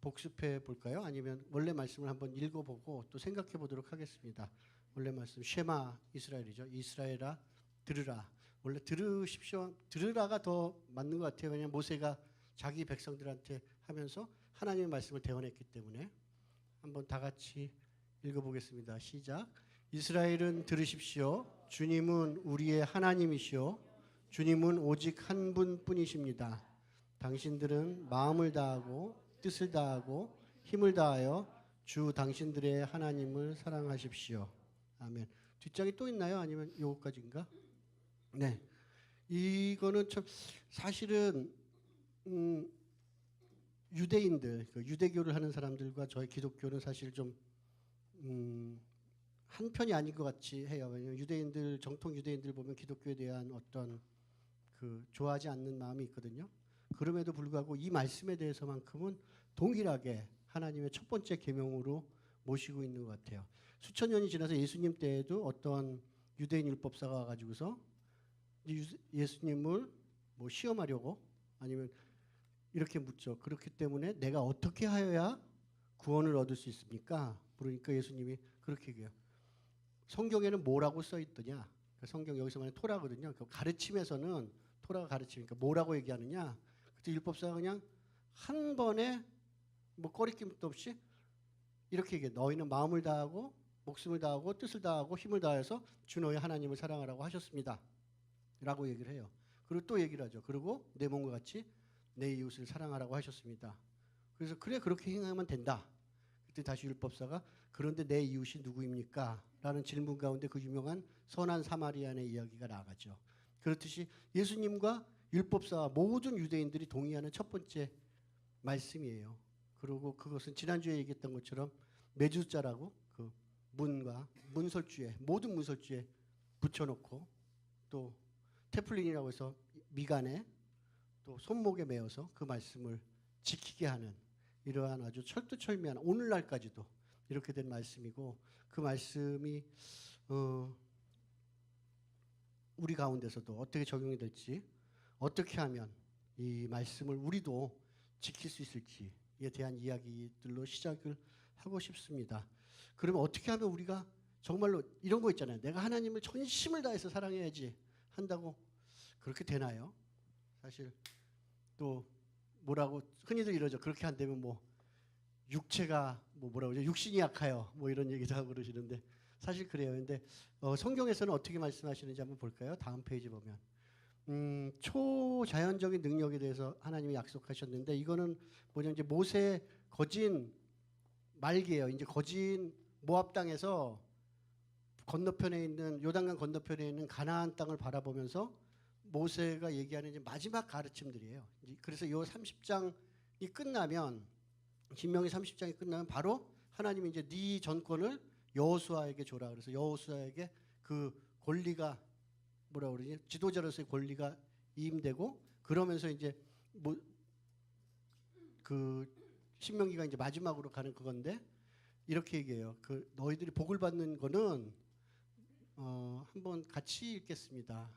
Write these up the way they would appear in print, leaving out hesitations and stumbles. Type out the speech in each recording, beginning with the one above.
복습해 볼까요? 아니면 원래 말씀을 한번 읽어보고 또 생각해 보도록 하겠습니다. 원래 말씀 쉐마 이스라엘이죠. 이스라엘아 들으라. 원래 들으십시오. 들으라가 더 맞는 것 같아요. 왜냐하면 모세가 자기 백성들한테 하면서 하나님의 말씀을 대언했기 때문에. 한번 다 같이 읽어보겠습니다. 시작. 이스라엘은 들으십시오. 주님은 우리의 하나님이시오. 주님은 오직 한 분뿐이십니다. 당신들은 마음을 다하고 뜻을 다하고 힘을 다하여 주 당신들의 하나님을 사랑하십시오. 아멘. 뒷장이 또 있나요? 아니면 요거까지인가? 네. 이거는 참 사실은 유대인들, 유대교를 하는 사람들과 저희 기독교는 사실 좀 한편이 아닌 것 같이 해요. 왜냐하면 유대인들, 정통 유대인들 보면 기독교에 대한 어떤 좋아하지 않는 마음이 있거든요. 그럼에도 불구하고 이 말씀에 대해서만큼은 동일하게 하나님의 첫 번째 계명으로 모시고 있는 것 같아요. 수천 년이 지나서 예수님 때에도 어떤 유대인 율법사가 와가지고서 예수님을 뭐 시험하려고 아니면 이렇게 묻죠. 그렇기 때문에 내가 어떻게 하여야 구원을 얻을 수 있습니까? 그러니까 예수님이 그렇게 얘기해요. 성경에는 뭐라고 써 있더냐? 성경 여기서 말하는 토라거든요. 그 가르침에서는 토라가 가르치니까 뭐라고 얘기하느냐? 그때 율법사가 그냥 한 번에 뭐 꺼리낌도 없이 이렇게 얘기해. 너희는 마음을 다하고 목숨을 다하고 뜻을 다하고 힘을 다해서 주 너희 하나님을 사랑하라고 하셨습니다. 라고 얘기를 해요. 그리고 또 얘기를 하죠. 그리고 내 몸과 같이 내 이웃을 사랑하라고 하셨습니다. 그래서 그래 그렇게 행하면 된다. 그때 다시 율법사가 그런데 내 이웃이 누구입니까? 라는 질문 가운데 그 유명한 선한 사마리아인의 이야기가 나가죠. 그렇듯이 예수님과 율법사와 모든 유대인들이 동의하는 첫 번째 말씀이에요. 그리고 그것은 지난주에 얘기했던 것처럼 메주자라고 그 문과 문설주에 모든 문설주에 붙여놓고 또 테플린이라고 해서 미간에 또 손목에 매어서 그 말씀을 지키게 하는 이러한 아주 철두철미한 오늘날까지도 이렇게 된 말씀이고 그 말씀이 우리 가운데서도 어떻게 적용이 될지 어떻게 하면 이 말씀을 우리도 지킬 수 있을지에 대한 이야기들로 시작을 하고 싶습니다. 그러면 어떻게 하면 우리가 정말로 이런 거 있잖아요. 내가 하나님을 전심을 다해서 사랑해야지 한다고 그렇게 되나요? 사실 또 뭐라고 흔히들 이러죠. 그렇게 안 되면 뭐 육체가 뭐 뭐라고 그러죠? 육신이 약하여 뭐 이런 얘기도 하고 그러시는데 사실 그래요. 근데 성경에서는 어떻게 말씀하시는지 한번 볼까요? 다음 페이지 보면 초자연적인 능력에 대해서 하나님이 약속하셨는데 이거는 뭐냐 이제 모세 거진 말기예요. 이제 거진 모압 땅에서 건너편에 있는 요단강 건너편에 있는 가나안 땅을 바라보면서 모세가 얘기하는 이제 마지막 가르침들이에요. 그래서 요 30장이 끝나면 신명기 30장이 끝나면 바로 하나님이 이제 네 전권을 여호수아에게 줘라. 그래서 여호수아에게 그 권리가 뭐라 그러지? 지도자로서의 권리가 이임되고 그러면서 이제 뭐 그 신명기가 이제 마지막으로 가는 그건데 이렇게 얘기해요. 그 너희들이 복을 받는 거는 한번 같이 읽겠습니다.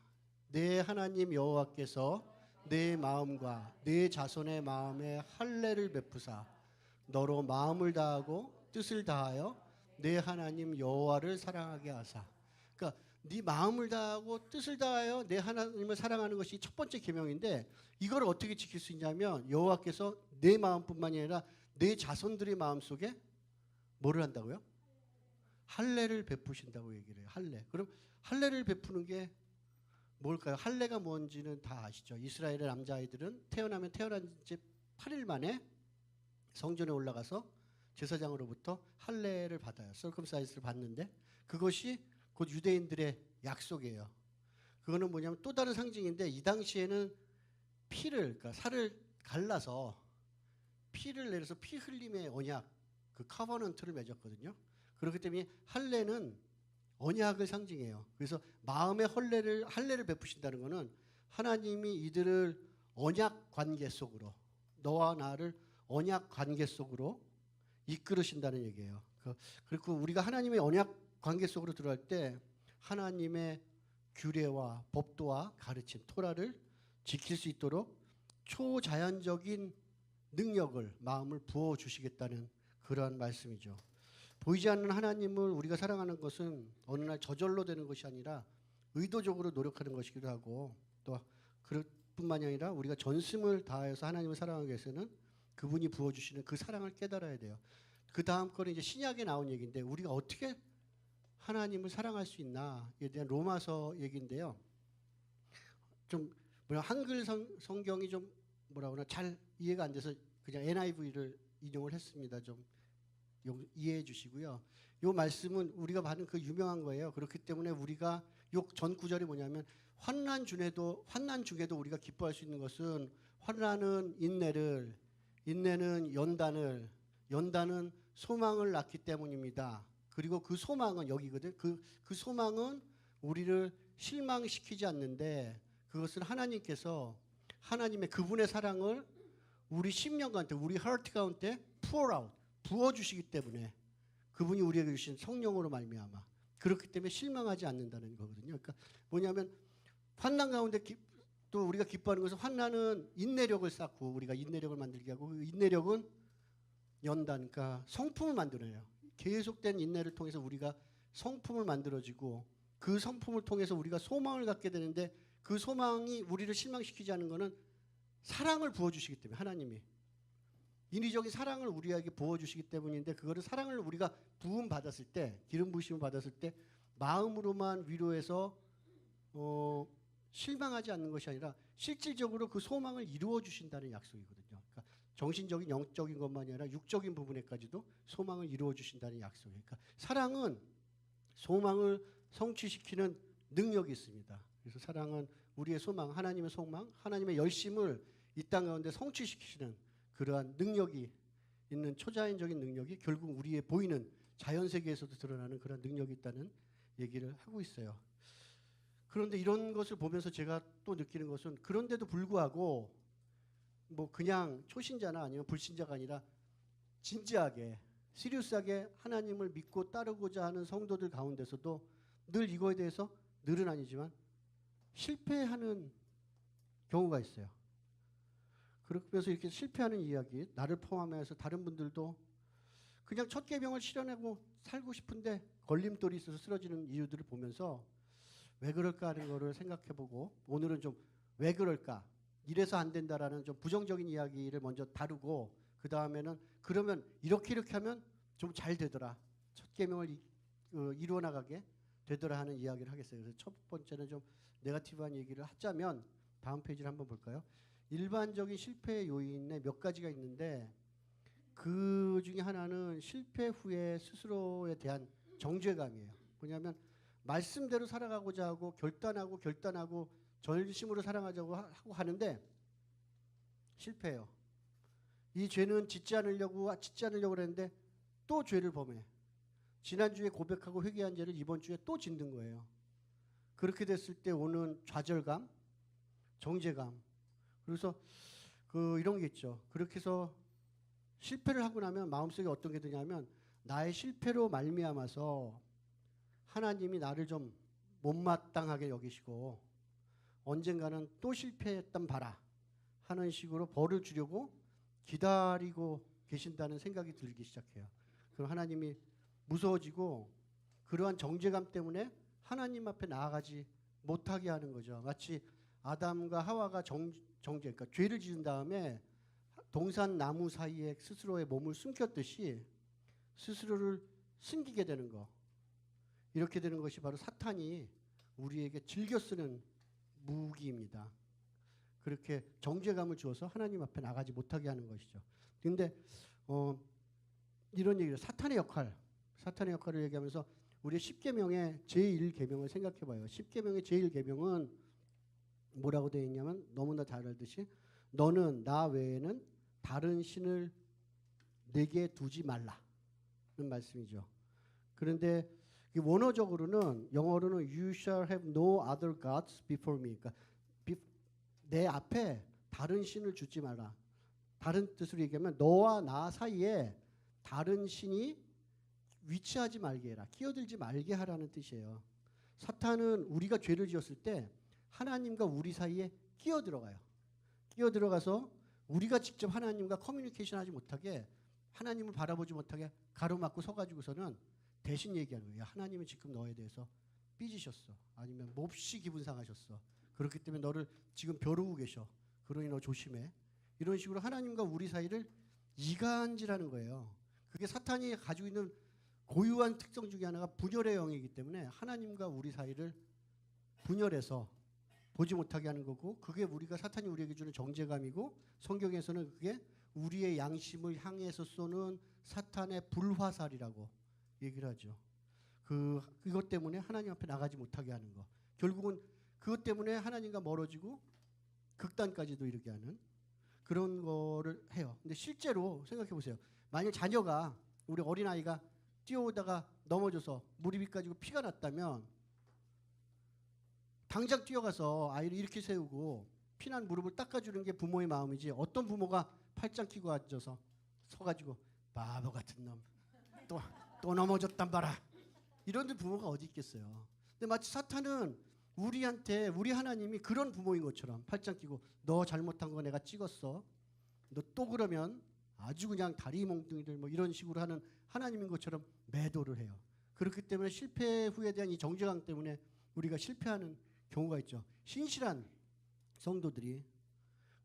내 하나님 여호와께서 내 마음과 내 자손의 마음에 할례를 베푸사 너로 마음을 다하고 뜻을 다하여 내 하나님 여호와를 사랑하게 하사. 그러니까 네 마음을 다하고 뜻을 다하여 내 하나님을 사랑하는 것이 첫 번째 계명인데 이걸 어떻게 지킬 수 있냐면 여호와께서 내 마음뿐만이 아니라 내 자손들의 마음 속에 뭐를 한다고요? 할례를 베푸신다고 얘기를 해요. 할례. 그럼 할례를 베푸는 게 뭘까요? 할례가 뭔지는 다 아시죠? 이스라엘의 남자아이들은 태어나면 태어난 지 8일 만에 성전에 올라가서 제사장으로부터 할례를 받아요. 서컴사이즈를 받는데 그것이 곧 유대인들의 약속이에요. 그거는 뭐냐면 또 다른 상징인데 이 당시에는 피를 그러니까 살을 갈라서 피를 내려서 피 흘림의 언약 그 카버넌트를 맺었거든요. 그렇기 때문에 할례는 언약을 상징해요. 그래서 마음의 할례를 베푸신다는 것은 하나님이 이들을 언약 관계 속으로 너와 나를 언약 관계 속으로 이끌으신다는 얘기예요. 그리고 우리가 하나님의 언약 관계 속으로 들어갈 때 하나님의 규례와 법도와 가르침 토라를 지킬 수 있도록 초자연적인 능력을, 마음을 부어 주시겠다는 그러한 말씀이죠. 보이지 않는 하나님을 우리가 사랑하는 것은 어느 날 저절로 되는 것이 아니라 의도적으로 노력하는 것이기도 하고, 또 그뿐만이 아니라 우리가 전심을 다해서 하나님을 사랑하기 위해서는 그분이 부어주시는 그 사랑을 깨달아야 돼요. 그 다음 거는 이제 신약에 나온 얘기인데, 우리가 어떻게 하나님을 사랑할 수 있나에 대한 로마서 얘기인데요. 좀 한글 성경이 좀 뭐라 그러나 잘 이해가 안 돼서 그냥 NIV를 인용을 했습니다. 좀 이해해 주시고요. 이 말씀은 우리가 받은 그 유명한 거예요. 그렇기 때문에 우리가 요 전 구절이 뭐냐면, 환난 중에도 우리가 기뻐할 수 있는 것은, 환난은 인내를, 인내는 연단을, 연단은 소망을 낳기 때문입니다. 그리고 그 소망은 여기거든. 그 소망은 우리를 실망시키지 않는데, 그것은 하나님께서 하나님의 그분의 사랑을 우리 심령 가운데, 우리 하트 가운데 pour out, 부어주시기 때문에, 그분이 우리에게 주신 성령으로 말미암아, 그렇기 때문에 실망하지 않는다는 거거든요. 그러니까 뭐냐면, 환난 가운데 또 우리가 기뻐하는 것은, 환난은 인내력을 쌓고 우리가 인내력을 만들게 하고, 그 인내력은 연단, 그러니까 성품을 만들어요. 계속된 인내를 통해서 우리가 성품을 만들어지고, 그 성품을 통해서 우리가 소망을 갖게 되는데, 그 소망이 우리를 실망시키지 않는 것은 사랑을 부어주시기 때문에, 하나님이 인위적인 사랑을 우리에게 부어주시기 때문인데, 그거를 사랑을 우리가 부음 받았을 때, 기름 부으심을 받았을 때 마음으로만 위로해서 실망하지 않는 것이 아니라 실질적으로 그 소망을 이루어 주신다는 약속이거든요. 그러니까 정신적인, 영적인 것만이 아니라 육적인 부분에까지도 소망을 이루어 주신다는 약속이에요. 그러니까 사랑은 소망을 성취시키는 능력이 있습니다. 그래서 사랑은 우리의 소망, 하나님의 소망, 하나님의 열심을 이 땅 가운데 성취시키는 그러한 능력이 있는, 초자연적인 능력이 결국 우리의 보이는 자연 세계에서도 드러나는 그런 능력이 있다는 얘기를 하고 있어요. 그런데 이런 것을 보면서 제가 또 느끼는 것은, 그런데도 불구하고 뭐 그냥 초신자나 아니면 불신자가 아니라 진지하게, 시리우스하게 하나님을 믿고 따르고자 하는 성도들 가운데서도 늘 이거에 대해서, 늘은 아니지만 실패하는 경우가 있어요. 그래서 이렇게 실패하는 이야기, 나를 포함해서 다른 분들도 그냥 첫 계명을 실현하고 살고 싶은데 걸림돌이 있어서 쓰러지는 이유들을 보면서 왜 그럴까 하는 거를 생각해보고, 오늘은 좀 왜 그럴까, 이래서 안 된다라는 좀 부정적인 이야기를 먼저 다루고, 그 다음에는 그러면 이렇게 하면 좀 잘 되더라, 첫 계명을 이루어 나가게 되더라 하는 이야기를 하겠어요. 그래서 첫 번째는 좀 네거티브한 얘기를 하자면, 다음 페이지를 한번 볼까요? 일반적인 실패의 요인에 몇 가지가 있는데, 그 중에 하나는 실패 후에 스스로에 대한 정죄감이에요. 뭐냐면 말씀대로 살아가고자 하고 결단하고 전심으로 사랑하자고 하고 하는데 실패해요. 이 죄는 짓지 않으려고 그랬는데 또 죄를 범해. 지난주에 고백하고 회개한 죄를 이번 주에 또 짓는 거예요. 그렇게 됐을 때 오는 좌절감, 정죄감. 그래서 이런 게 있죠. 그렇게 해서 실패를 하고 나면 마음속에 어떤 게 드냐면, 나의 실패로 말미암아서 하나님이 나를 좀 못마땅하게 여기시고 언젠가는 또 실패했단 봐라 하는 식으로 벌을 주려고 기다리고 계신다는 생각이 들기 시작해요. 그럼 하나님이 무서워지고, 그러한 정죄감 때문에 하나님 앞에 나아가지 못하게 하는 거죠. 마치 아담과 하와가 그러니까 죄를 지은 다음에 동산 나무 사이에 스스로의 몸을 숨겼듯이 스스로를 숨기게 되는 거. 이렇게 되는 것이 바로 사탄이 우리에게 즐겨 쓰는 무기입니다. 그렇게 정죄감을 주어서 하나님 앞에 나가지 못하게 하는 것이죠. 그런데 이런 얘기를, 사탄의 역할을 얘기하면서 우리 10계명의 제1계명을 생각해 봐요. 10계명의 제1계명은 뭐라고 되어 있냐면, 너무나 잘 알듯이 너는 나 외에는 다른 신을 내게 두지 말라는 말씀이죠. 그런데 원어적으로는, 영어로는 You shall have no other gods before me. 그러니까 내 앞에 다른 신을 주지 마라. 다른 뜻으로 얘기하면 너와 나 사이에 다른 신이 위치하지 말게 해라. 끼어들지 말게 하라는 뜻이에요. 사탄은 우리가 죄를 지었을 때 하나님과 우리 사이에 끼어들어가요. 끼어들어가서 우리가 직접 하나님과 커뮤니케이션 하지 못하게 하나님을 바라보지 못하게 가로막고 서가지고서는 대신 얘기하는 거예요. 하나님은 지금 너에 대해서 삐지셨어. 아니면 몹시 기분 상하셨어. 그렇기 때문에 너를 지금 벼르고 계셔. 그러니 너 조심해. 이런 식으로 하나님과 우리 사이를 이간질하는 거예요. 그게 사탄이 가지고 있는 고유한 특성 중에 하나가 분열의 영이기 때문에 하나님과 우리 사이를 분열해서 보지 못하게 하는 거고, 그게 우리가 사탄이 우리에게 주는 정죄감이고, 성경에서는 그게 우리의 양심을 향해서 쏘는 사탄의 불화살이라고 얘기를 하죠. 그것 때문에 하나님 앞에 나가지 못하게 하는 거. 결국은 그것 때문에 하나님과 멀어지고 극단까지도 이르게 하는 그런 거를 해요. 근데 실제로 생각해 보세요. 만약 자녀가, 우리 어린아이가 뛰어오다가 넘어져서 무릎이 까지고 피가 났다면 당장 뛰어가서 아이를 이렇게 세우고 피난 무릎을 닦아주는 게 부모의 마음이지, 어떤 부모가 팔짱 끼고 앉아서 서가지고 바보 같은 놈 또 넘어졌단 봐라, 이런 부모가 어디 있겠어요. 근데 마치 사탄은 우리한테, 우리 하나님이 그런 부모인 것처럼 팔짱 끼고 너 잘못한 거 내가 찍었어, 너 또 그러면 아주 그냥 다리 몽둥이들 뭐 이런 식으로 하는 하나님인 것처럼 매도를 해요. 그렇기 때문에 실패 후에 대한 이 정죄감 때문에 우리가 실패하는 경우가 있죠. 신실한 성도들이.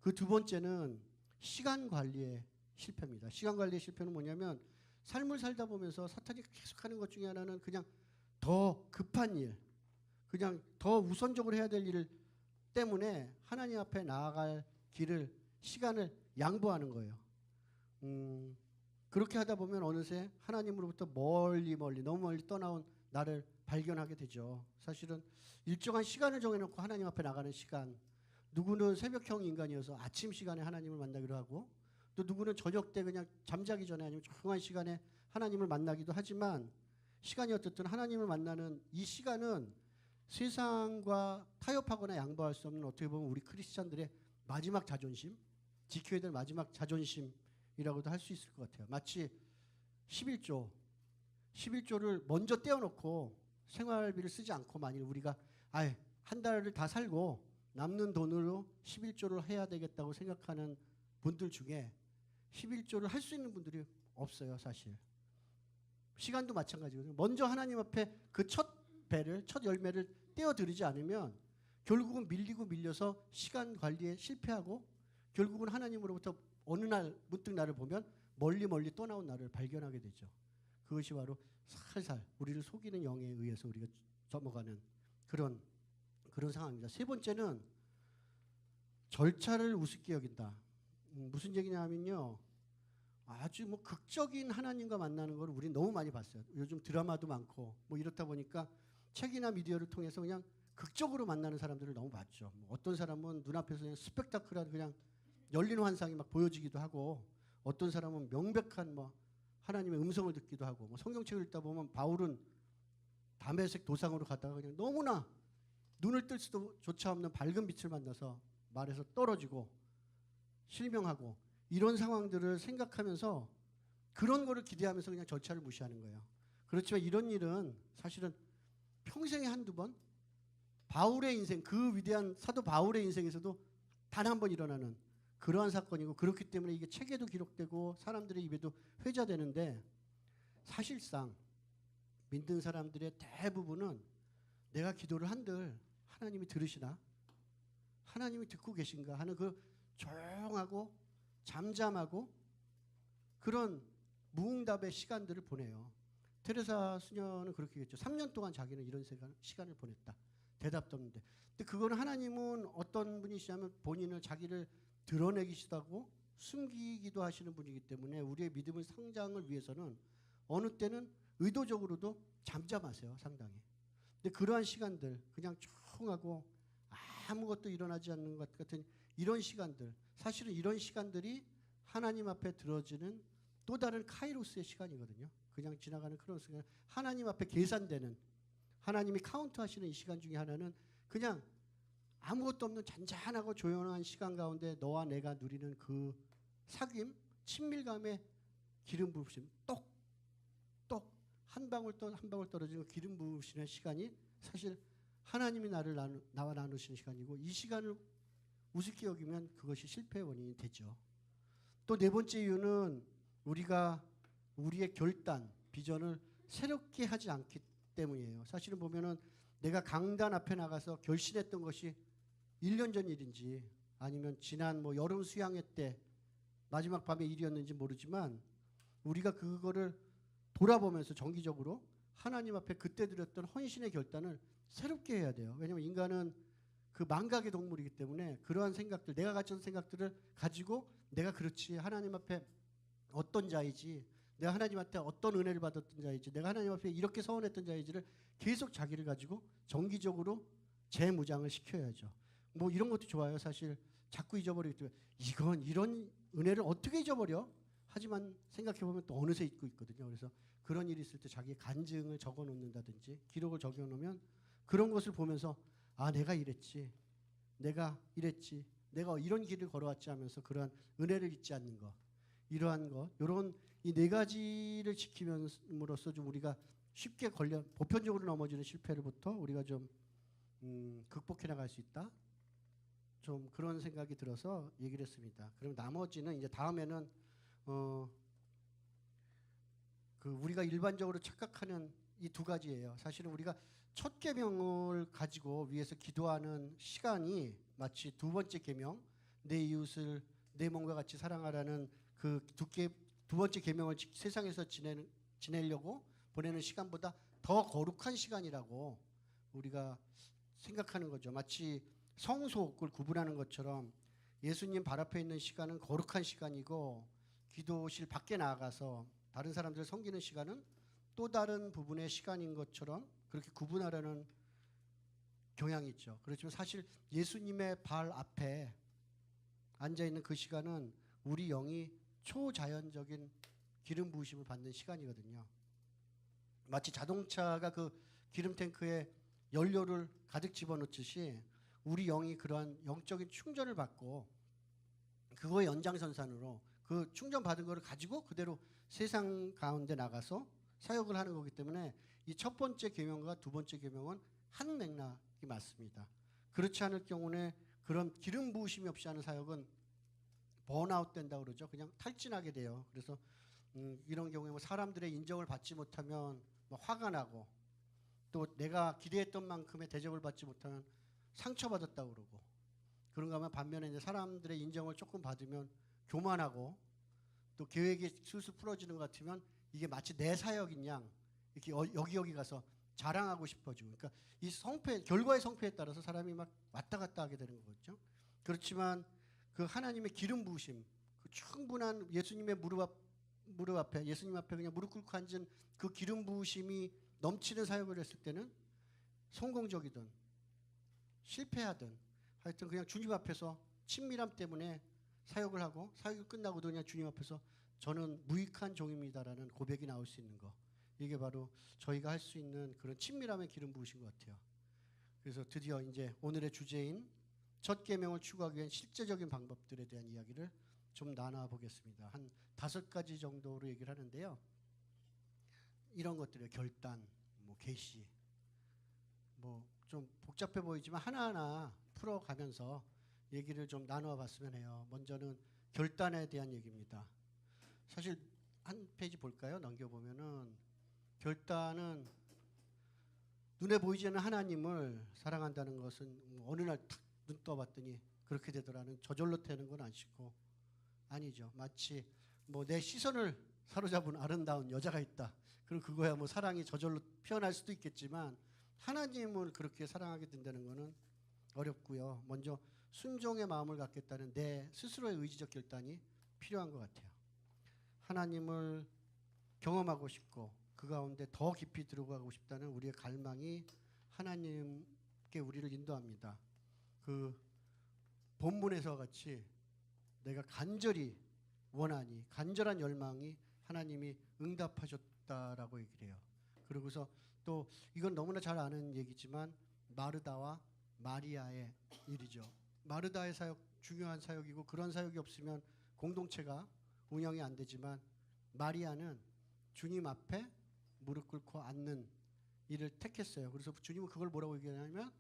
그 두 번째는 시간 관리의 실패입니다. 시간 관리의 실패는 뭐냐면, 삶을 살다 보면서 사탄이 계속하는 것 중에 하나는 그냥 더 급한 일, 그냥 더 우선적으로 해야 될 일 때문에 하나님 앞에 나아갈 길을, 시간을 양보하는 거예요. 그렇게 하다 보면 어느새 하나님으로부터 멀리 너무 멀리 떠나온 나를 발견하게 되죠. 사실은 일정한 시간을 정해놓고 하나님 앞에 나가는 시간, 누구는 새벽형 인간이어서 아침 시간에 하나님을 만나기로 하고, 또 누구는 저녁 때 그냥 잠자기 전에 아니면 조용한 시간에 하나님을 만나기도 하지만, 시간이 어떻든 하나님을 만나는 이 시간은 세상과 타협하거나 양보할 수 없는, 어떻게 보면 우리 크리스찬들의 마지막 자존심, 지켜야 될 마지막 자존심이라고도 할 수 있을 것 같아요. 마치 11조를 먼저 떼어놓고 생활비를 쓰지 않고, 만일 우리가 한 달을 다 살고 남는 돈으로 11조를 해야 되겠다고 생각하는 분들 중에 11조를 할 수 있는 분들이 없어요, 사실. 시간도 마찬가지거든요. 먼저 하나님 앞에 그 첫 열매를 떼어드리지 않으면 결국은 밀려서 시간 관리에 실패하고, 결국은 하나님으로부터 어느 날 문득 나를 보면 멀리 떠나온 나를 발견하게 되죠. 그것이 바로 살살 우리를 속이는 영에 의해서 우리가 넘어가는 그런 상황입니다. 세 번째는 절차를 우습게 여긴다. 무슨 얘기냐면요, 아주 극적인 하나님과 만나는 걸 우리는 너무 많이 봤어요. 요즘 드라마도 많고 뭐 이렇다 보니까 책이나 미디어를 통해서 그냥 극적으로 만나는 사람들을 너무 봤죠. 어떤 사람은 눈앞에서 그냥 스펙타클한 그냥 열린 환상이 막 보여지기도 하고, 어떤 사람은 명백한 하나님의 음성을 듣기도 하고, 성경책을 읽다 보면 바울은 담에색 도상으로 가다가 그냥 너무나 눈을 뜰 수조차 없는 밝은 빛을 만나서 말에서 떨어지고 실명하고, 이런 상황들을 생각하면서 그런 거를 기대하면서 그냥 절차를 무시하는 거예요. 그렇지만 이런 일은 사실은 평생에 한두 번, 바울의 인생, 그 위대한 사도 바울의 인생에서도 단 한 번 일어나는 그러한 사건이고, 그렇기 때문에 이게 책에도 기록되고 사람들의 입에도 회자되는데, 사실상 믿는 사람들의 대부분은 내가 기도를 한들 하나님이 들으시나, 하나님이 듣고 계신가 하는 그 조용하고 잠잠하고 그런 무응답의 시간들을 보내요. 테레사 수녀는 그렇게 했죠. 3년 동안 자기는 이런 시간을 보냈다. 대답도 없는데. 근데 그거는 하나님은 어떤 분이시냐면 본인을, 자기를 드러내기도 하고 숨기기도 하시는 분이기 때문에 우리의 믿음의 성장을 위해서는 어느 때는 의도적으로도 잠잠하세요, 상당히. 근데 그러한 시간들, 그냥 조용하고 아무것도 일어나지 않는 것 같은 이런 시간들, 사실은 이런 시간들이 하나님 앞에 들어지는 또 다른 카이로스의 시간이거든요. 그냥 지나가는 그런 시간, 하나님 앞에 계산되는, 하나님이 카운트하시는 이 시간 중에 하나는 그냥 아무것도 없는 잔잔하고 조용한 시간 가운데 너와 내가 누리는 그 사귐, 친밀감의 기름 부으심, 똑 한 방울 떨어지는 기름 부으시는 시간이 사실 하나님이 나와 나누시는 시간이고, 이 시간을 우습게 여기면 그것이 실패의 원인이 되죠. 또 네 번째 이유는 우리가 우리의 결단, 비전을 새롭게 하지 않기 때문이에요. 사실은 보면은 내가 강단 앞에 나가서 결심했던 것이 1년 전 일인지 아니면 지난 뭐 여름 수양회 때 마지막 밤의 일이었는지 모르지만 우리가 그거를 돌아보면서 정기적으로 하나님 앞에 그때 드렸던 헌신의 결단을 새롭게 해야 돼요. 왜냐하면 인간은 그 망각의 동물이기 때문에 그러한 생각들, 내가 가진 생각들을 가지고 내가 그렇지 하나님 앞에 어떤 자이지, 내가 하나님한테 어떤 은혜를 받았던 자이지, 내가 하나님 앞에 이렇게 서원했던 자이지를 계속 자기를 가지고 정기적으로 재무장을 시켜야죠. 뭐 이런 것도 좋아요. 사실 자꾸 잊어버리기 때문에 이건 이런 은혜를 어떻게 잊어버려? 하지만 생각해보면 또 어느새 잊고 있거든요. 그래서 그런 일이 있을 때 자기의 간증을 적어놓는다든지 기록을 적어놓으면 그런 것을 보면서 아 내가 이랬지, 내가 이랬지, 내가 이런 길을 걸어왔지 하면서 그러한 은혜를 잊지 않는 것, 이러한 것, 이런 이 네 가지를 지킴으로써 좀 우리가 쉽게 보편적으로 넘어지는 실패를부터 우리가 좀 극복해 나갈 수 있다. 좀 그런 생각이 들어서 얘기를 했습니다. 그럼 나머지는 이제 다음에는 그 우리가 일반적으로 착각하는 이 두 가지예요. 사실은 우리가 첫 계명을 가지고 위에서 기도하는 시간이 마치 두 번째 계명, 내 이웃을 내 몸과 같이 사랑하라는 그 두 번째 계명을 세상에서 지내려고 보내는 시간보다 더 거룩한 시간이라고 우리가 생각하는 거죠. 마치 성소를 구분하는 것처럼 예수님 발 앞에 있는 시간은 거룩한 시간이고 기도실 밖에 나가서 다른 사람들을 섬기는 시간은 또 다른 부분의 시간인 것처럼 그렇게 구분하려는 경향이 있죠. 그렇지만 사실 예수님의 발 앞에 앉아있는 그 시간은 우리 영이 초자연적인 기름 부으심을 받는 시간이거든요. 마치 자동차가 그 기름 탱크에 연료를 가득 집어넣듯이 우리 영이 그러한 영적인 충전을 받고 그거의 연장선상으로 그 충전받은 거를 가지고 그대로 세상 가운데 나가서 사역을 하는 거기 때문에 이 첫 번째 계명과 두 번째 계명은 한 맥락이 맞습니다. 그렇지 않을 경우에 그런 기름 부으심이 없이 하는 사역은 번아웃 된다고 그러죠. 그냥 탈진하게 돼요. 그래서 이런 경우에 뭐 사람들의 인정을 받지 못하면 뭐 화가 나고 또 내가 기대했던 만큼의 대접을 받지 못하면 상처받았다고 그러고 그런가 하면 반면에 이제 사람들의 인정을 조금 받으면 교만하고 또 계획이 술술 풀어지는 것 같으면 이게 마치 내 사역인 양 이렇게 여기 가서 자랑하고 싶어지고 그러니까 이 성패 결과의 성패에 따라서 사람이 막 왔다 갔다 하게 되는 거죠. 그렇지만 그 하나님의 기름 부으심 그 충분한 예수님의 무릎 앞에 예수님 앞에 그냥 무릎 꿇고 앉은 그 기름 부으심이 넘치는 사역을 했을 때는 성공적이든 실패하든 하여튼 그냥 주님 앞에서 친밀함 때문에 사역을 하고 사역이 끝나고도 그냥 주님 앞에서 저는 무익한 종입니다라는 고백이 나올 수 있는 거. 이게 바로 저희가 할 수 있는 그런 친밀함의 기름 부으신 것 같아요. 그래서 드디어 이제 오늘의 주제인 첫 계명을 추구하기 위한 실제적인 방법들에 대한 이야기를 좀 나눠보겠습니다. 한 5가지 정도로 얘기를 하는데요. 이런 것들이요. 결단, 뭐 계시, 뭐 좀 복잡해 보이지만 하나하나 풀어가면서 얘기를 좀 나누어 봤으면 해요. 먼저는 결단에 대한 얘기입니다. 사실 한 페이지 볼까요? 넘겨보면은 결단은 눈에 보이지 않는 하나님을 사랑한다는 것은 어느 날 탁 눈 떠봤더니 그렇게 되더라는 저절로 되는 건 아니고 아니죠. 마치 뭐 내 시선을 사로잡은 아름다운 여자가 있다. 그럼 그거야 뭐 사랑이 저절로 피어날 수도 있겠지만 하나님을 그렇게 사랑하게 된다는 것은 어렵고요. 먼저 순종의 마음을 갖겠다는 내 스스로의 의지적 결단이 필요한 것 같아요. 하나님을 경험하고 싶고 그 가운데 더 깊이 들어가고 싶다는 우리의 갈망이 하나님께 우리를 인도합니다. 그 본문에서 같이 내가 간절히 원하니 간절한 열망이 하나님이 응답하셨다라고 얘기를 해요. 그러고서 또 이건 너무나 잘 아는 얘기지만 마르다와 마리아의 일이죠. 마르다의 사역 중요한 사역이고 그런 사역이 없으면 공동체가 운영이 안 되지만 마리아는 주님 앞에 무릎 꿇고 앉는 일을 택했어요. 그래서 주님은 그걸 뭐라고 얘기하냐면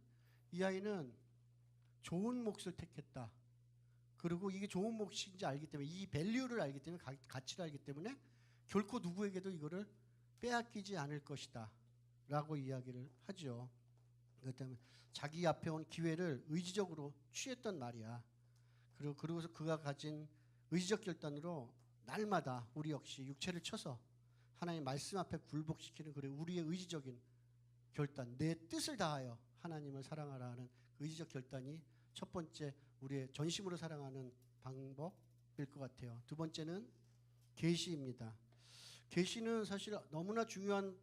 이 아이는 좋은 몫을 택했다. 그리고 이게 좋은 몫인지 알기 때문에 이 밸류를 알기 때문에 가치를 알기 때문에 결코 누구에게도 이거를 빼앗기지 않을 것이다 라고 이야기를 하죠. 그렇기 때문에 자기 앞에 온 기회를 의지적으로 취했단 말이야. 그러고서 그가 가진 의지적 결단으로 날마다 우리 역시 육체를 쳐서 하나님 말씀 앞에 굴복시키는 그래 우리의 의지적인 결단, 내 뜻을 다하여 하나님을 사랑하라 하는 의지적 결단이 첫 번째 우리의 전심으로 사랑하는 방법일 것 같아요. 두 번째는 계시입니다. 계시는 사실 너무나 중요한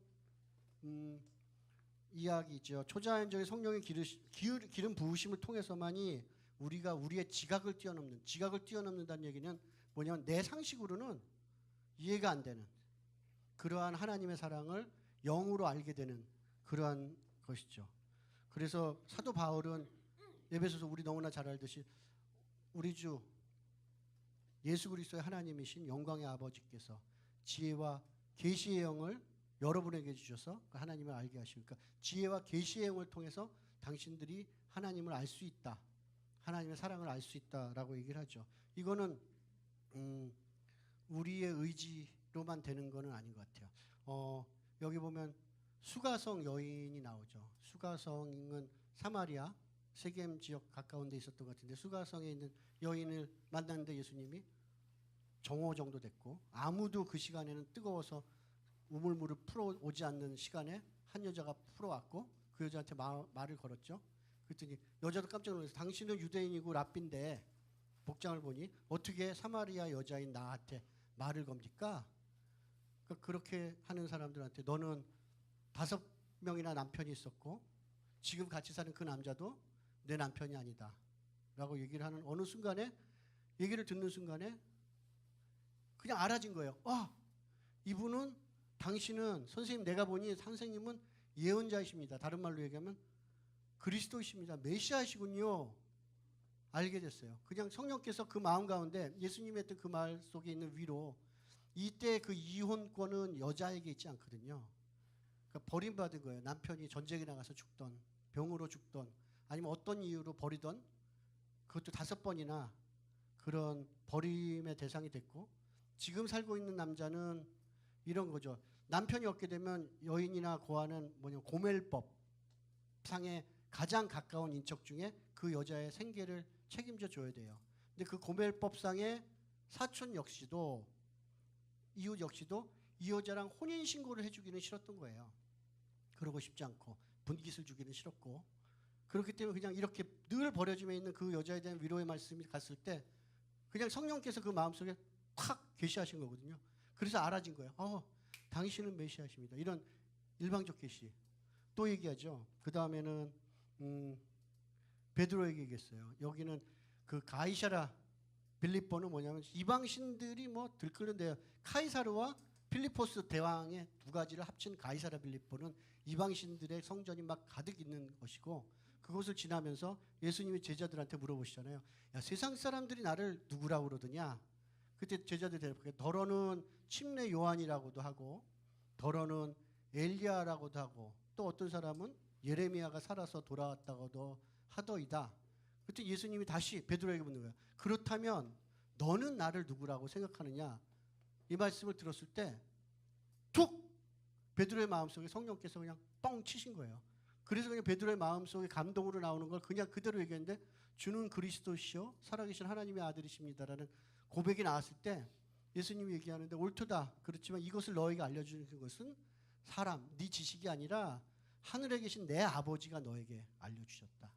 이야기죠. 초자연적인 성령의 기름 부으심을 통해서만이 우리가 우리의 지각을 뛰어넘는다는 얘기는 뭐냐면 내 상식으로는 이해가 안 되는 그러한 하나님의 사랑을 영으로 알게 되는 그러한 것이죠. 그래서 사도 바울은 에베소서 우리 너무나 잘 알듯이 우리 주 예수 그리스도의 하나님이신 영광의 아버지께서 지혜와 계시의 영을 여러분에게 주셔서 하나님을 알게 하시니까 지혜와 계시의 영을 통해서 당신들이 하나님을 알 수 있다. 하나님의 사랑을 알 수 있다라고 얘기를 하죠. 이거는 우리의 의지로만 되는 거는 아닌 것 같아요. 여기 보면 수가성 여인이 나오죠. 수가성은 사마리아 세겜 지역 가까운 데 있었던 것 같은데 수가성에 있는 여인을 만났는데 예수님이 정오 정도 됐고 아무도 그 시간에는 뜨거워서 우물물을 풀어오지 않는 시간에 한 여자가 풀어왔고 그 여자한테 말을 걸었죠. 그랬더니 여자도 깜짝 놀라서 당신은 유대인이고 랍비인데 복장을 보니 어떻게 사마리아 여자인 나한테 말을 겁니까? 그렇게 하는 사람들한테 너는 5명이나 남편이 있었고 지금 같이 사는 그 남자도 내 남편이 아니다 라고 얘기를 하는 어느 순간에 얘기를 듣는 순간에 그냥 알아진 거예요. 이분은 당신은 선생님 내가 보니 선생님은 예언자이십니다. 다른 말로 얘기하면 그리스도이십니다. 메시아시군요. 알게 됐어요. 그냥 성령께서 그 마음 가운데 예수님이 했던 그 말 속에 있는 위로 이때 그 이혼권은 여자에게 있지 않거든요. 그러니까 버림받은 거예요. 남편이 전쟁에 나가서 죽던 병으로 죽던 아니면 어떤 이유로 버리던 그것도 5번이나 그런 버림의 대상이 됐고 지금 살고 있는 남자는 이런 거죠. 남편이 없게 되면 여인이나 고아는 고멜법 상의 가장 가까운 인척 중에 그 여자의 생계를 책임져 줘야 돼요. 근데 그 고멜법상의 사촌 역시도 이웃 역시도 이 여자랑 혼인 신고를 해주기는 싫었던 거예요. 그러고 싶지 않고 분깃을 주기는 싫었고 그렇기 때문에 그냥 이렇게 늘 버려짐에 있는 그 여자에 대한 위로의 말씀이 갔을 때 그냥 성령께서 그 마음속에 탁 계시하신 거거든요. 그래서 알아진 거예요. 당신은 메시아십니다. 이런 일방적 계시. 또 얘기하죠. 그 다음에는 베드로에게 얘기했어요. 여기는 그 가이사라 빌립보는 뭐냐면 이방신들이 들끓는데요. 카이사르와 필리포스 대왕의 두 가지를 합친 가이사라 빌립보는 이방신들의 성전이 막 가득 있는 것이고 그곳을 지나면서 예수님이 제자들한테 물어보시잖아요. 야, 세상 사람들이 나를 누구라고 그러더냐? 그때 제자들이 대답하게 더러는 침례 요한이라고도 하고 더러는 엘리야라고도 하고 또 어떤 사람은 예레미야가 살아서 돌아왔다고도 하더이다. 그때 예수님이 다시 베드로에게 묻는 거예요. 그렇다면 너는 나를 누구라고 생각하느냐? 이 말씀을 들었을 때 툭 베드로의 마음속에 성령께서 그냥 뻥 치신 거예요. 그래서 그냥 베드로의 마음속에 감동으로 나오는 걸 그냥 그대로 얘기했는데 주는 그리스도시요 살아계신 하나님의 아들이십니다라는 고백이 나왔을 때 예수님이 얘기하는데 옳도다. 그렇지만 이것을 너에게 알려주는 것은 사람, 네 지식이 아니라 하늘에 계신 내 아버지가 너에게 알려주셨다.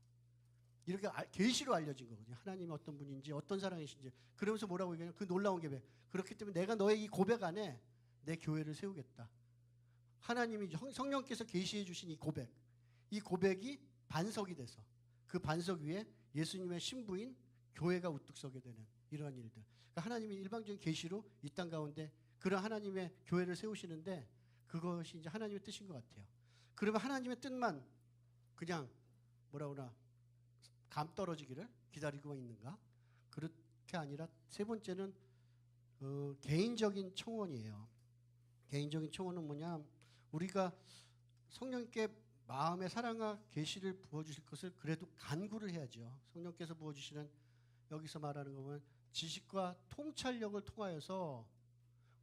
이렇게 계시로 알려진 거거든요. 하나님이 어떤 분인지 어떤 사랑이신지. 그러면서 뭐라고 얘기하냐면 그 놀라운 고백. 그렇기 때문에 내가 너의 이 고백 안에 내 교회를 세우겠다. 하나님이 성령께서 계시해 주신 이 고백. 이 고백이 반석이 돼서 그 반석 위에 예수님의 신부인 교회가 우뚝 서게 되는 이러한 일들. 그러니까 하나님이 일방적인 계시로 이 땅 가운데 그런 하나님의 교회를 세우시는데 그것이 이제 하나님의 뜻인 것 같아요. 그러면 하나님의 뜻만 그냥 감 떨어지기를 기다리고 있는가? 그렇게 아니라 세 번째는 개인적인 청원이에요. 개인적인 청원은 뭐냐? 우리가 성령께 마음의 사랑과 계시를 부어주실 것을 그래도 간구를 해야죠. 성령께서 부어주시는 여기서 말하는 거 보면 지식과 통찰력을 통하여서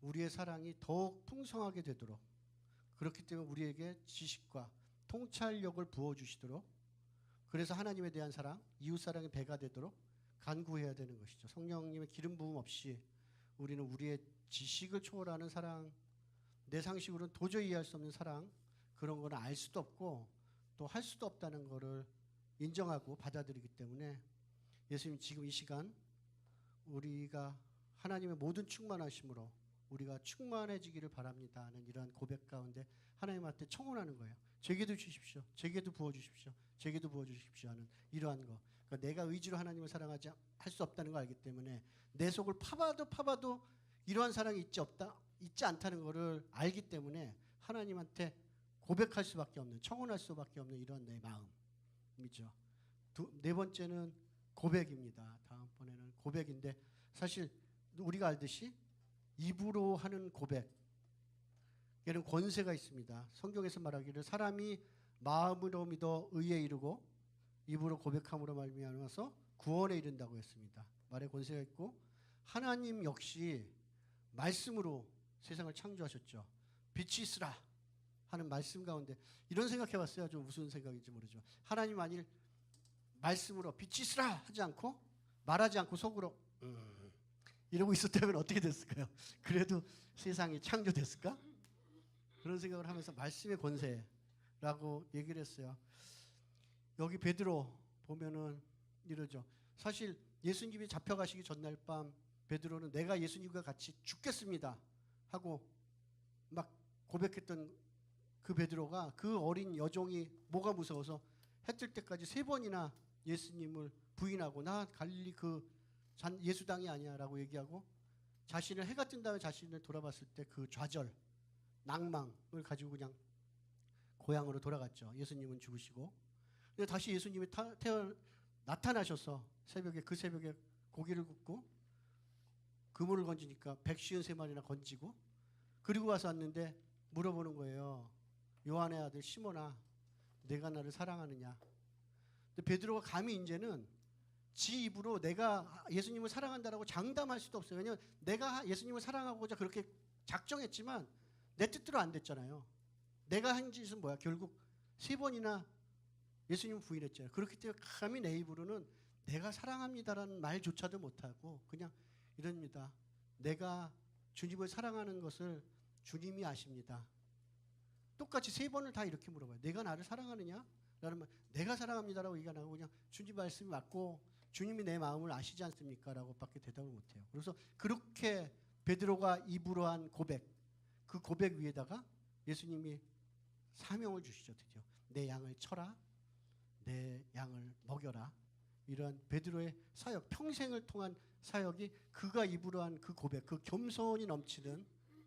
우리의 사랑이 더욱 풍성하게 되도록, 그렇기 때문에 우리에게 지식과 통찰력을 부어주시도록, 그래서 하나님에 대한 사랑, 이웃사랑의 배가 되도록 간구해야 되는 것이죠. 성령님의 기름 부음 없이 우리는 우리의 지식을 초월하는 사랑, 내 상식으로는 도저히 이해할 수 없는 사랑, 그런 거는 알 수도 없고 또 할 수도 없다는 거를 인정하고 받아들이기 때문에 예수님 지금 이 시간 우리가 하나님의 모든 충만하심으로 우리가 충만해지기를 바랍니다 하는 이러한 고백 가운데 하나님한테 청혼하는 거예요. 제게도 주십시오. 제게도 부어주십시오. 제게도 부어주십시오 하는 이러한 거. 그러니까 내가 의지로 하나님을 사랑하지 할 수 없다는 걸 알기 때문에 내 속을 파봐도 이러한 사랑이 있지 않다는 것을 알기 때문에 하나님한테 고백할 수밖에 없는, 청혼할 수밖에 없는 이런 내 마음이죠. 네 번째는 고백입니다. 다음번에는 고백인데, 사실 우리가 알듯이 입으로 하는 고백, 얘는 권세가 있습니다. 성경에서 말하기를 사람이 마음으로 믿어 의에 이르고 입으로 고백함으로 말미암아서 구원에 이른다고 했습니다. 말에 권세가 있고, 하나님 역시 말씀으로 세상을 창조하셨죠. 빛이 있으라 하는 말씀 가운데 이런 생각해봤어요. 좀 무슨 생각인지 모르죠. 하나님 만일 말씀으로 빛이 있으라 하지 않고 말하지 않고 속으로 이러고 있었다면 어떻게 됐을까요? 그래도 세상이 창조됐을까? 그런 생각을 하면서 말씀의 권세라고 얘기를 했어요. 여기 베드로 보면은 이러죠. 사실 예수님이 잡혀가시기 전날 밤 베드로는 내가 예수님과 같이 죽겠습니다 하고 막 고백했던 그 베드로가, 그 어린 여종이 뭐가 무서워서 해 뜰 때까지 3번이나 예수님을 부인하고 나 갈릴리 그 예수당이 아니야라고 얘기하고, 자신을 해가 뜬 다음에 자신을 돌아봤을 때 그 좌절, 낭망을 가지고 그냥 고향으로 돌아갔죠. 예수님은 죽으시고. 근데 다시 예수님이 나타나셔서 그 새벽에 고기를 굽고 그물을 건지니까 153마리나 건지고, 그리고 와서 왔는데 물어보는 거예요. 요한의 아들 시몬아, 내가 나를 사랑하느냐? 근데 베드로가 감히 이제는 지 입으로 내가 예수님을 사랑한다라고 장담할 수도 없어요. 왜냐하면 내가 예수님을 사랑하고자 그렇게 작정했지만 내 뜻대로 안 됐잖아요. 내가 한 짓은 뭐야? 결국 3번이나 예수님을 부인했잖아요. 그렇기 때문에 감히 내 입으로는 내가 사랑합니다라는 말조차도 못하고 그냥 이럽니다. 내가 주님을 사랑하는 것을 주님이 아십니다. 똑같이 3번을 다 이렇게 물어봐요. 내가 나를 사랑하느냐? 라는 말, 내가 사랑합니다라고 얘기 안 하고 그냥 주님 말씀이 맞고 주님이 내 마음을 아시지 않습니까? 라고 밖에 대답을 못해요. 그래서 그렇게 베드로가 입으로 한 고백, 그 고백 위에다가 예수님이 사명을 주시죠. 드디어 내 양을 쳐라, 내 양을 먹여라. 이러한 베드로의 사역, 평생을 통한 사역이 그가 입으로 한 그 고백, 그 겸손이 넘치는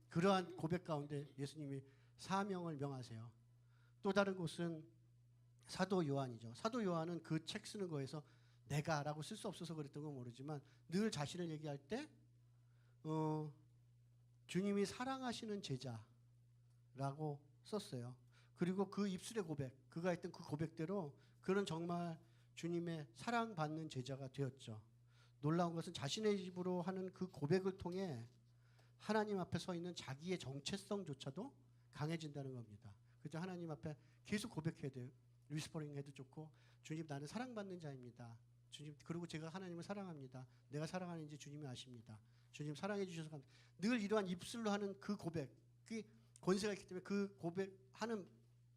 그러한 고백 가운데 예수님이 사명을 명하세요. 또 다른 곳은 사도 요한이죠. 사도 요한은 그 책 쓰는 거에서 내가라고 쓸 수 없어서 그랬던 건 모르지만 늘 자신을 얘기할 때 주님이 사랑하시는 제자라고 썼어요. 그리고 그 입술의 고백, 그가 했던 그 고백대로 그는 정말 주님의 사랑받는 제자가 되었죠. 놀라운 것은 자신의 입으로 하는 그 고백을 통해 하나님 앞에 서 있는 자기의 정체성조차도 강해진다는 겁니다. 그래서 하나님 앞에 계속 고백해야 돼요. 리스퍼링 해도 좋고, 주님 나는 사랑받는 자입니다. 주님, 그리고 제가 하나님을 사랑합니다. 내가 사랑하는지 주님이 아십니다. 주님 사랑해 주셔서 감사합니다. 늘 이러한 입술로 하는 그 고백이 권세가 있기 때문에 그 고백하는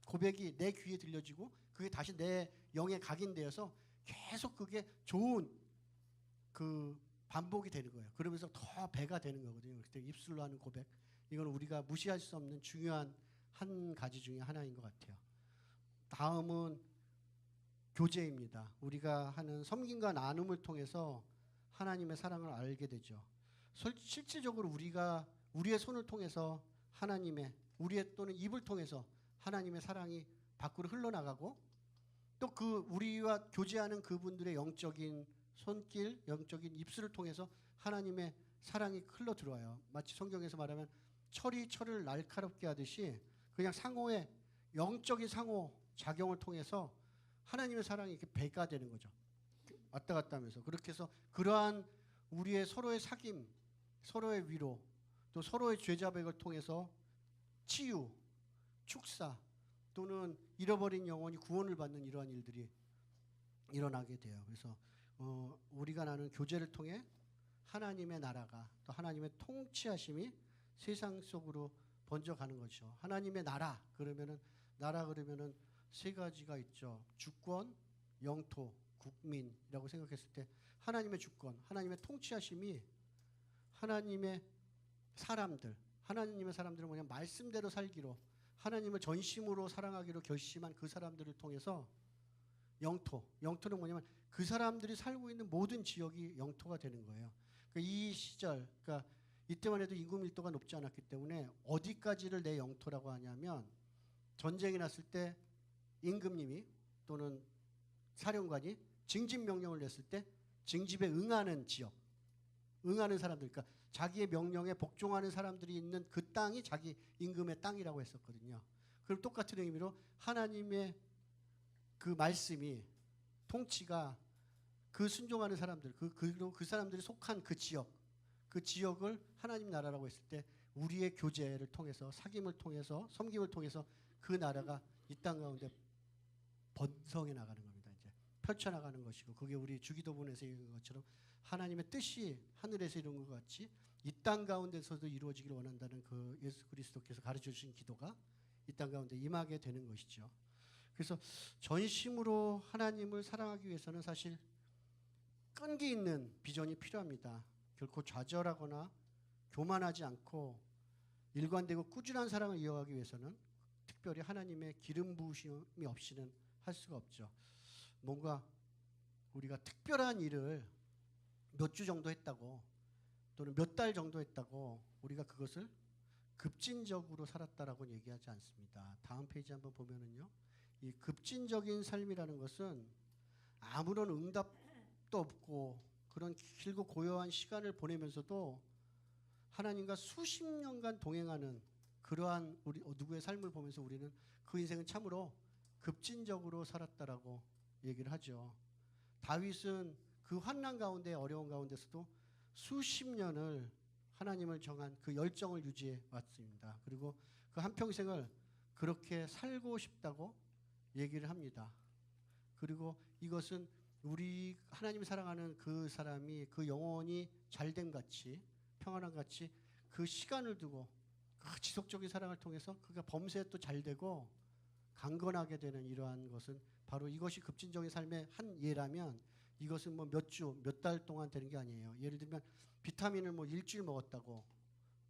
고백이 내 귀에 들려지고 그게 다시 내 영에 각인되어서 계속 그게 좋은 그 반복이 되는 거예요. 그러면서 더 배가 되는 거거든요. 그때 입술로 하는 고백, 이건 우리가 무시할 수 없는 중요한 한 가지 중에 하나인 것 같아요. 다음은 교제입니다. 우리가 하는 섬김과 나눔을 통해서 하나님의 사랑을 알게 되죠. 실질적으로 우리가 우리의 손을 통해서 하나님의, 우리의 또는 입을 통해서 하나님의 사랑이 밖으로 흘러나가고, 또 그 우리와 교제하는 그분들의 영적인 손길, 영적인 입술을 통해서 하나님의 사랑이 흘러 들어와요. 마치 성경에서 말하면 철이 철을 날카롭게 하듯이 그냥 상호의 영적인 상호 작용을 통해서 하나님의 사랑이 이렇게 배가 되는 거죠. 왔다 갔다 하면서 그렇게 해서 그러한 우리의 서로의 사귐, 서로의 위로, 또 서로의 죄자백을 통해서 치유, 축사 또는 잃어버린 영혼이 구원을 받는 이러한 일들이 일어나게 돼요. 그래서 우리가 나눈 교제를 통해 하나님의 나라가 또 하나님의 통치하심이 세상 속으로 번져가는 거죠. 하나님의 나라 그러면은 세 가지가 있죠. 주권, 영토, 국민이라고 생각했을 때 하나님의 주권, 하나님의 통치하심이 하나님의 사람들은 뭐냐 말씀대로 살기로 하나님을 전심으로 사랑하기로 결심한 그 사람들을 통해서 영토는 뭐냐면 그 사람들이 살고 있는 모든 지역이 영토가 되는 거예요. 그러니까 이 시절, 그러니까 이때만 해도 인구 밀도가 높지 않았기 때문에 어디까지를 내 영토라고 하냐면 전쟁이 났을 때 임금님이 또는 사령관이 징집 명령을 냈을 때 징집에 응하는 지역, 응하는 사람들, 그러니까 자기의 명령에 복종하는 사람들이 있는 그 땅이 자기 임금의 땅이라고 했었거든요. 그럼 똑같은 의미로 하나님의 그 말씀이 통치가 그 순종하는 사람들, 그 사람들이 속한 그 지역을 하나님 나라라고 했을 때 우리의 교제를 통해서 사귐을 통해서 섬김을 통해서 그 나라가 이 땅 가운데 번성해 나가는 겁니다. 이제 펼쳐나가는 것이고 그게 우리 주기도문에서 읽은 것처럼 하나님의 뜻이 하늘에서 이룬 것 같이 이 땅 가운데서도 이루어지기를 원한다는 그 예수 그리스도께서 가르쳐 주신 기도가 이 땅 가운데 임하게 되는 것이죠. 그래서 전심으로 하나님을 사랑하기 위해서는 사실 끈기 있는 비전이 필요합니다. 결코 좌절하거나 교만하지 않고 일관되고 꾸준한 사랑을 이어가기 위해서는 특별히 하나님의 기름 부으심이 없이는 할 수가 없죠. 뭔가 우리가 특별한 일을 몇 주 정도 했다고 또는 몇 달 정도 했다고 우리가 그것을 급진적으로 살았다라고 얘기하지 않습니다. 다음 페이지 한번 보면은요. 이 급진적인 삶이라는 것은 아무런 응답도 없고 그런 길고 고요한 시간을 보내면서도 하나님과 수십 년간 동행하는 그러한 우리 누구의 삶을 보면서 우리는 그 인생은 참으로 급진적으로 살았다라고 얘기를 하죠. 다윗은 그 환난 가운데 어려운 가운데서도 수십 년을 하나님을 정한 그 열정을 유지해 왔습니다. 그리고 그 한평생을 그렇게 살고 싶다고 얘기를 합니다. 그리고 이것은 우리 하나님을 사랑하는 그 사람이 그 영혼이 잘됨 같이 평안함 같이 그 시간을 두고 그 지속적인 사랑을 통해서 그가 범사에 또 잘되고 강건하게 되는 이러한 것은 바로 이것이 급진적인 삶의 한 예라면 이것은 뭐 몇 주, 몇 달 동안 되는 게 아니에요. 예를 들면 비타민을 뭐 일주일 먹었다고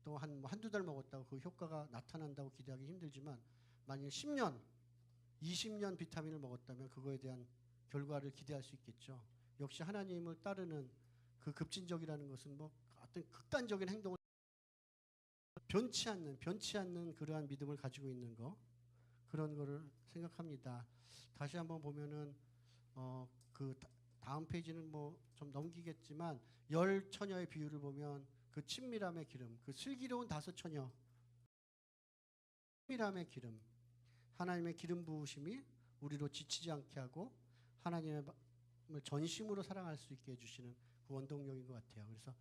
또 한두 달 먹었다고 그 효과가 나타난다고 기대하기 힘들지만 만약 10년, 20년 비타민을 먹었다면 그거에 대한 결과를 기대할 수 있겠죠. 역시 하나님을 따르는 그 급진적이라는 것은 뭐 어떤 극단적인 행동을 변치 않는 그러한 믿음을 가지고 있는 거 그런 거를 생각합니다. 다시 한번 보면은 그 다음 페이지는 뭐 좀 넘기겠지만 열 처녀의 비유를 보면 그 친밀함의 기름, 그 슬기로운 다섯 처녀 친밀함의 기름, 하나님의 기름 부으심이 우리로 지치지 않게 하고 하나님을 전심으로 사랑할 수 있게 해주시는 그 원동력인 것 같아요. 그래서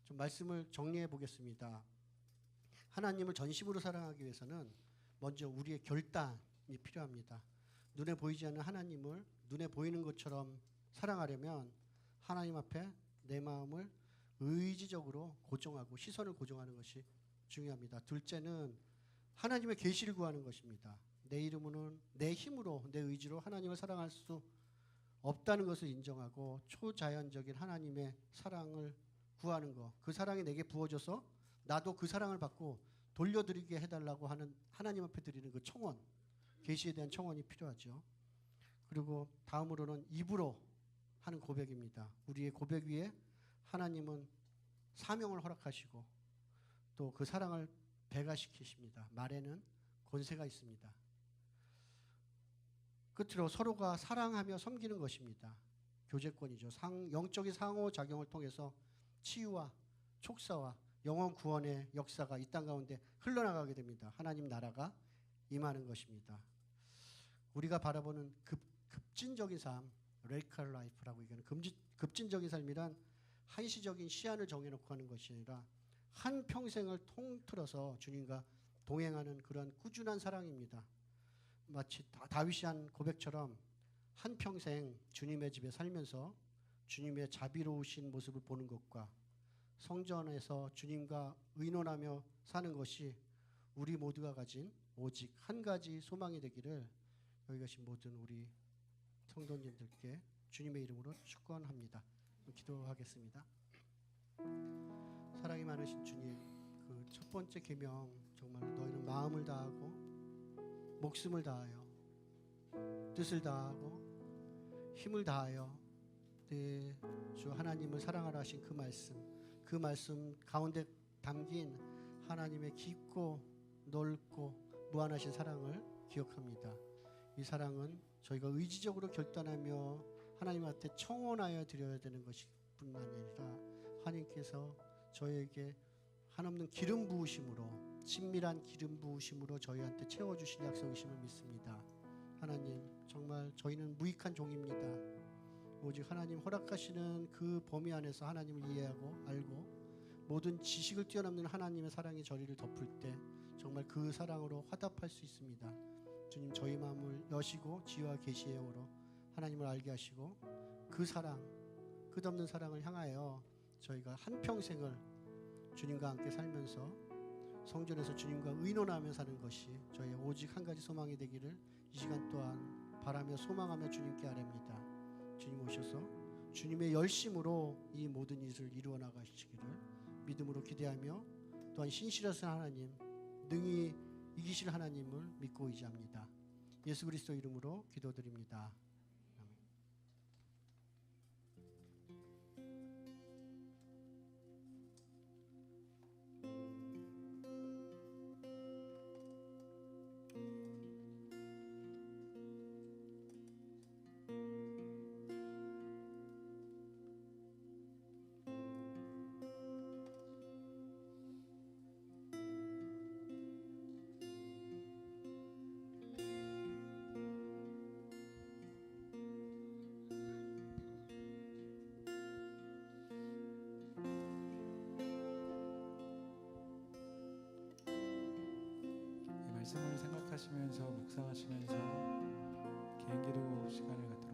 좀 말씀을 정리해 보겠습니다. 하나님을 전심으로 사랑하기 위해서는 먼저 우리의 결단이 필요합니다. 눈에 보이지 않는 하나님을 눈에 보이는 것처럼 사랑하려면 하나님 앞에 내 마음을 의지적으로 고정하고 시선을 고정하는 것이 중요합니다. 둘째는 하나님의 계시를 구하는 것입니다. 내 이름으로는 내 힘으로 내 의지로 하나님을 사랑할 수 없다는 것을 인정하고 초자연적인 하나님의 사랑을 구하는 것. 그 사랑이 내게 부어져서 나도 그 사랑을 받고 돌려드리게 해달라고 하는 하나님 앞에 드리는 그 청원, 계시에 대한 청원이 필요하죠. 그리고 다음으로는 입으로 하는 고백입니다. 우리의 고백 위에 하나님은 사명을 허락하시고 또 그 사랑을 배가시키십니다. 말에는 권세가 있습니다. 끝으로 서로가 사랑하며 섬기는 것입니다. 교제권이죠. 영적인 상호작용을 통해서 치유와 촉사와 영원 구원의 역사가 이 땅 가운데 흘러나가게 됩니다. 하나님 나라가 임하는 것입니다. 우리가 바라보는 급진적인 삶, 레디컬 라이프라고 얘기하는 급진적인 삶이란 한시적인 시한을 정해놓고 하는 것이 아니라 한 평생을 통틀어서 주님과 동행하는 그런 꾸준한 사랑입니다. 마치 다윗이 한 고백처럼 한 평생 주님의 집에 살면서 주님의 자비로우신 모습을 보는 것과 성전에서 주님과 의논하며 사는 것이 우리 모두가 가진 오직 한 가지 소망이 되기를 여기 계신 모든 우리 성도님들께 주님의 이름으로 축원합니다. 기도하겠습니다. 사랑이 많으신 주님, 그 첫 번째 계명 정말 너희는 마음을 다하고 목숨을 다하여 뜻을 다하고 힘을 다하여 내 주 하나님을 사랑하라 하신 그 말씀 가운데 담긴 하나님의 깊고 넓고 무한하신 사랑을 기억합니다. 이 사랑은 저희가 의지적으로 결단하며 하나님한테 청원하여 드려야 되는 것이 뿐만 아니라 하나님께서 저에게 한없는 기름 부으심으로 친밀한 기름 부으심으로 저희한테 채워주신 약속이심을 믿습니다. 하나님, 정말 저희는 무익한 종입니다. 오직 하나님 허락하시는 그 범위 안에서 하나님을 이해하고 알고 모든 지식을 뛰어넘는 하나님의 사랑이 저희를 덮을 때 정말 그 사랑으로 화답할 수 있습니다. 주님, 저희 마음을 여시고 지혜와 계시의 영으로 하나님을 알게 하시고 그 사랑, 끝없는 사랑을 향하여 저희가 한평생을 주님과 함께 살면서 성전에서 주님과 의논하며 사는 것이 저희의 오직 한 가지 소망이 되기를 이 시간 또한 바라며 소망하며 주님께 아뢰입니다. 주님 오셔서 주님의 열심으로 이 모든 일을 이루어 나가시기를 믿음으로 기대하며 또한 신실하신 하나님, 능히 이기실 하나님을 믿고 의지합니다. 예수 그리스도 이름으로 기도드립니다. 말씀을 생각하시면서 묵상하시면서 개인기도 시간을 갖도록